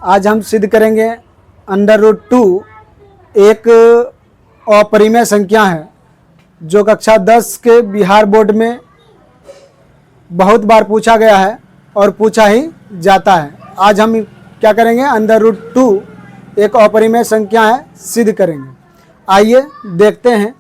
आज हम सिद्ध करेंगे √2 एक अपरिमेय संख्या है जो कक्षा 10 के बिहार बोर्ड में बहुत बार पूछा गया है और पूछा ही जाता है। आज हम क्या करेंगे, √2 एक अपरिमेय संख्या है सिद्ध करेंगे। आइए देखते हैं।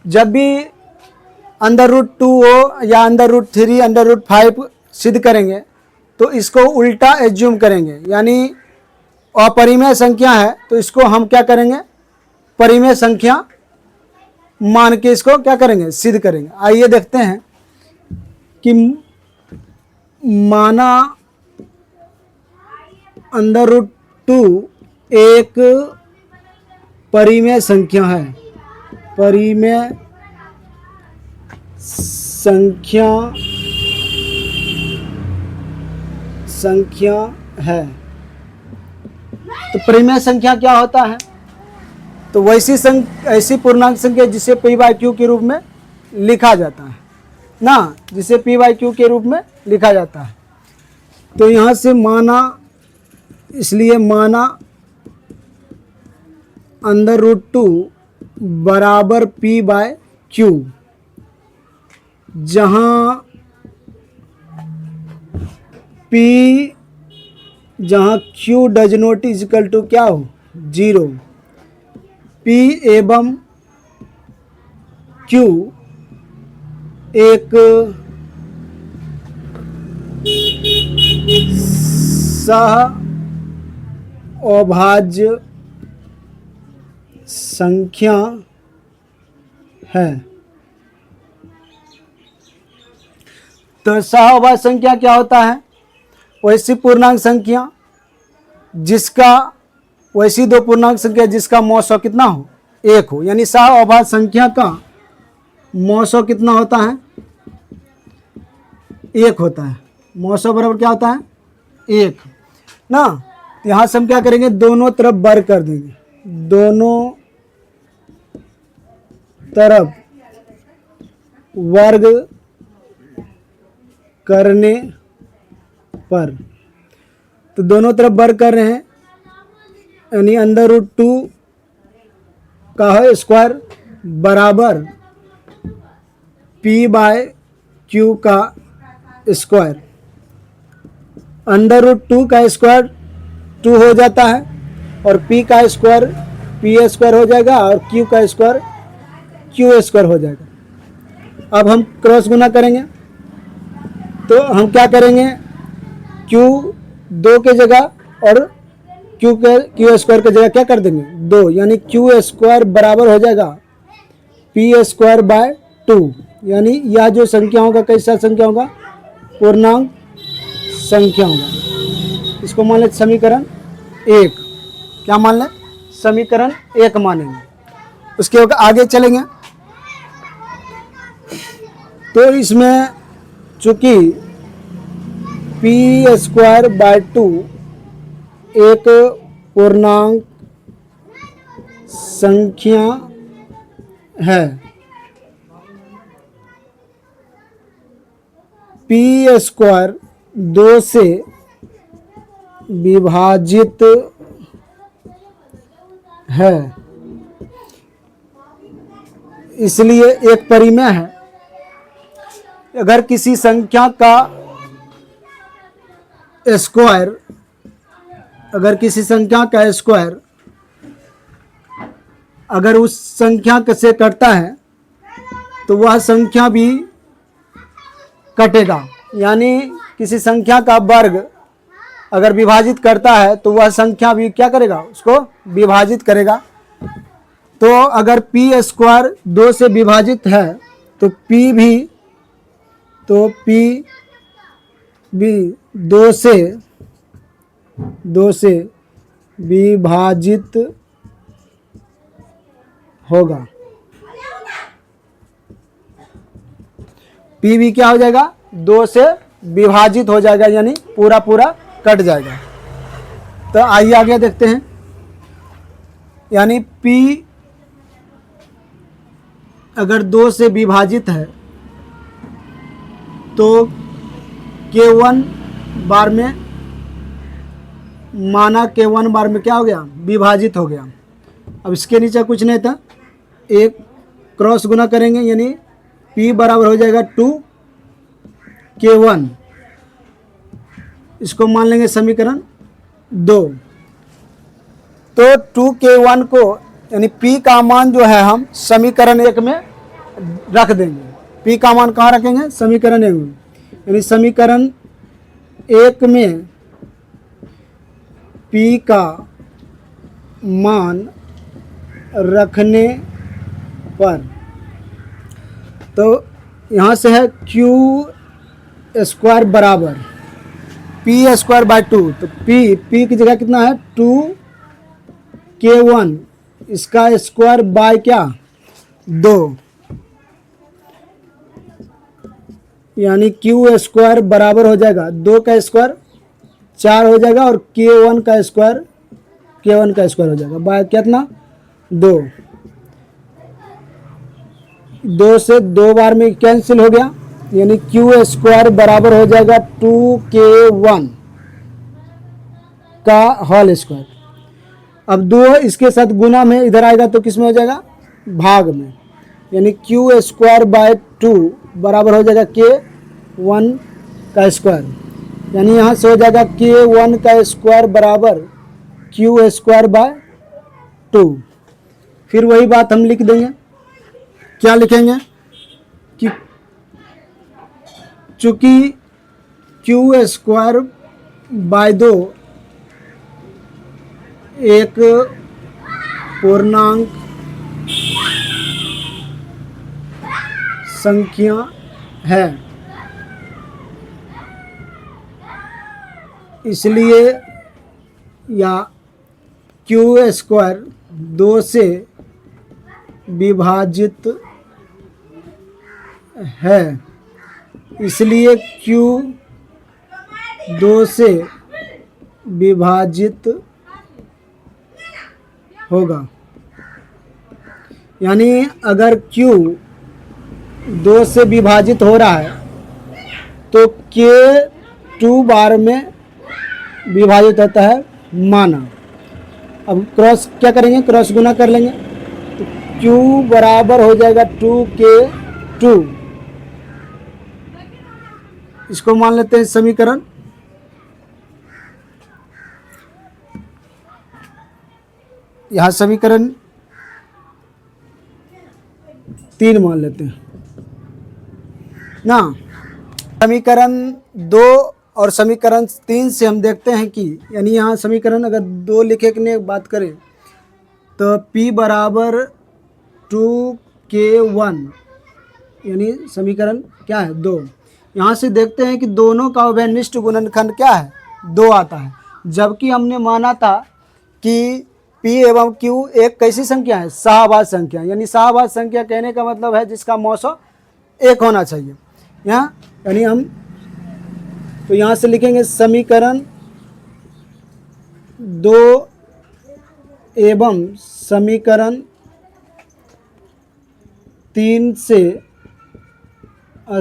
जब भी √2 हो या √3 √5 सिद्ध करेंगे तो इसको उल्टा एज्यूम करेंगे, यानी अपरिमेय संख्या है तो इसको हम क्या करेंगे, परिमेय संख्या मान के इसको क्या करेंगे, सिद्ध करेंगे। आइए देखते हैं कि माना √2 एक परिमेय संख्या है, परिमेय संख्या है। तो परिमेय संख्या क्या होता है, तो ऐसी पूर्णांक संख्या जिसे p/q के रूप में लिखा जाता है ना, जिसे p/q के रूप में लिखा जाता है। तो यहाँ से माना, इसलिए माना √2 बराबर p/q, जहाँ q does not equal to क्या हो, 0। p एवं q एक सह अभाज्य संख्या है। तो सह अभाज्य संख्या क्या होता है, वैसी पूर्णांक संख्या जिसका, वैसी दो पूर्णांक संख्या जिसका मौसौ कितना हो, 1 हो। यानी सह अभाज्य संख्या का मौसौ कितना होता है, 1 होता है। मौसौ बराबर क्या होता है, 1 ना। तो यहाँ से हम क्या करेंगे, दोनों तरफ वर्ग कर देंगे, दोनों तरफ वर्ग करने पर, तो दोनों तरफ वर्ग कर रहे हैं, यानी √2 का है स्क्वायर बराबर p/q का स्क्वायर। √2 का स्क्वायर 2 हो जाता है और p का स्क्वायर p² हो जाएगा और q का स्क्वायर q² हो जाएगा। अब हम क्रॉस गुना करेंगे तो हम क्या करेंगे, q 2 के जगह और q स्क्वायर की जगह क्या कर देंगे, 2, यानी q² बराबर हो जाएगा p²/2। यानी यह जो संख्या होगा कैसा संख्या होगा, पूर्णांक संख्या होगा। इसको मान लें समीकरण 1, क्या मान लें, समीकरण 1 मानेंगे। उसके बाद आगे चलेंगे तो इसमें चूंकि p²/2 एक पूर्णांक संख्या है, p² 2 से विभाजित है, इसलिए एक परिमेय है। अगर किसी संख्या का स्क्वायर, अगर उस संख्या से कटता है तो वह संख्या भी कटेगा। यानी किसी संख्या का वर्ग अगर विभाजित करता है तो वह संख्या भी क्या करेगा, उसको विभाजित करेगा। तो अगर p² 2 से विभाजित है तो p भी 2 से विभाजित होगा। p भी क्या हो जाएगा, 2 से विभाजित हो जाएगा, यानी पूरा कट जाएगा। तो आइए आगे देखते हैं। यानी p अगर 2 से विभाजित है तो K1 बार में माना के 1 बार में क्या हो गया, विभाजित हो गया। अब इसके नीचे कुछ नहीं था, एक क्रॉस गुना करेंगे, यानी P बराबर हो जाएगा 2K1। इसको मान लेंगे समीकरण 2। तो 2K1 को यानी P का मान जो है हम समीकरण 1 में रख देंगे। P का मान कहाँ रखेंगे, समीकरण 1 में, यानी समीकरण 1 में P का मान रखने पर, तो यहाँ से है Q स्क्वायर बराबर P स्क्वायर बाय 2। तो P की जगह कितना है 2K1, इसका स्क्वायर बाय क्या 2, यानी Q स्क्वायर बराबर हो जाएगा 2 का स्क्वायर 4 हो जाएगा, और K1 का स्क्वायर हो जाएगा बाय कितना 2। 2 से 2 बार में कैंसिल हो गया, यानी Q स्क्वायर बराबर हो जाएगा 2K1 का होल स्क्वायर। अब 2 इसके साथ गुना में इधर आएगा तो किस में हो जाएगा, भाग में, यानी Q स्क्वायर बाय 2 बराबर हो जाएगा K1 का स्क्वायर, यानी यहाँ से हो जाएगा K1 का स्क्वायर बराबर Q स्क्वायर बाय 2। फिर वही बात हम लिख देंगे, क्या लिखेंगे कि चूंकि Q स्क्वायर बाय 2 एक पूर्णांक संख्या है, इसलिए या Q स्क्वायर 2 से विभाजित है, इसलिए Q 2 से विभाजित होगा। यानी अगर Q 2 से विभाजित हो रहा है तो K 2 बार में विभाजित होता है माना। अब क्रॉस क्या करेंगे, क्रॉस गुना कर लेंगे, तो Q बराबर हो जाएगा 2K2। इसको मान लेते हैं समीकरण, यहाँ समीकरण 3 मान लेते हैं ना। समीकरण 2 और समीकरण 3 से हम देखते हैं कि यानी यहाँ समीकरण अगर 2 लिखे की बात करें तो P बराबर 2K1, यानी समीकरण क्या है 2। यहाँ से देखते हैं कि दोनों का उभयनिष्ठ गुणनखंड क्या है 2 आता है, जबकि हमने माना था कि P एवं Q एक कैसी संख्या है, सहभाज्य संख्या, यानी सहभाज्य संख्या कहने का मतलब है जिसका मौसो 1 होना चाहिए। यहाँ यानी हम तो यहाँ से लिखेंगे समीकरण 2 एवं समीकरण 3 से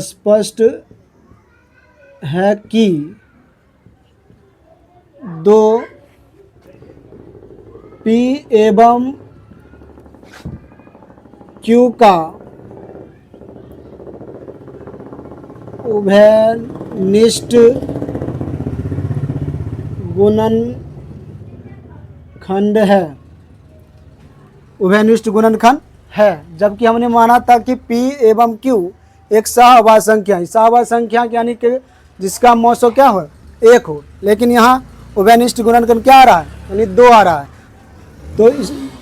स्पष्ट है कि 2 P एवं Q का उभयनिष्ठ गुणनखंड है, उभयनिष्ठ गुणनखंड है, जबकि हमने माना था कि P एवं Q एक सहभाज्य संख्या है, सहभाज्य संख्या यानी कि जिसका मौसो क्या हो 1 हो, लेकिन यहाँ उभयनिष्ठ गुणनखंड क्या आ रहा है, यानी 2 आ रहा है। तो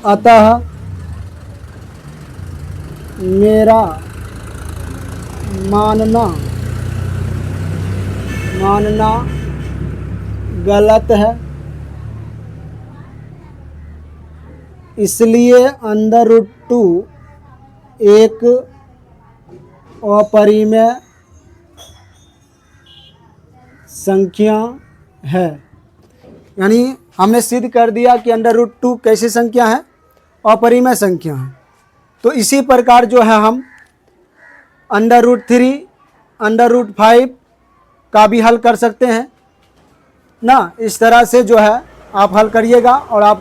अतः मेरा मानना गलत है, इसलिए √2 एक अपरिमेय संख्या है। यानी हमने सिद्ध कर दिया कि √2 कैसी संख्या है, अपरिमेय संख्या है। तो इसी प्रकार जो है हम √3 √5 का भी हल कर सकते हैं ना। इस तरह से जो है आप हल करिएगा और आप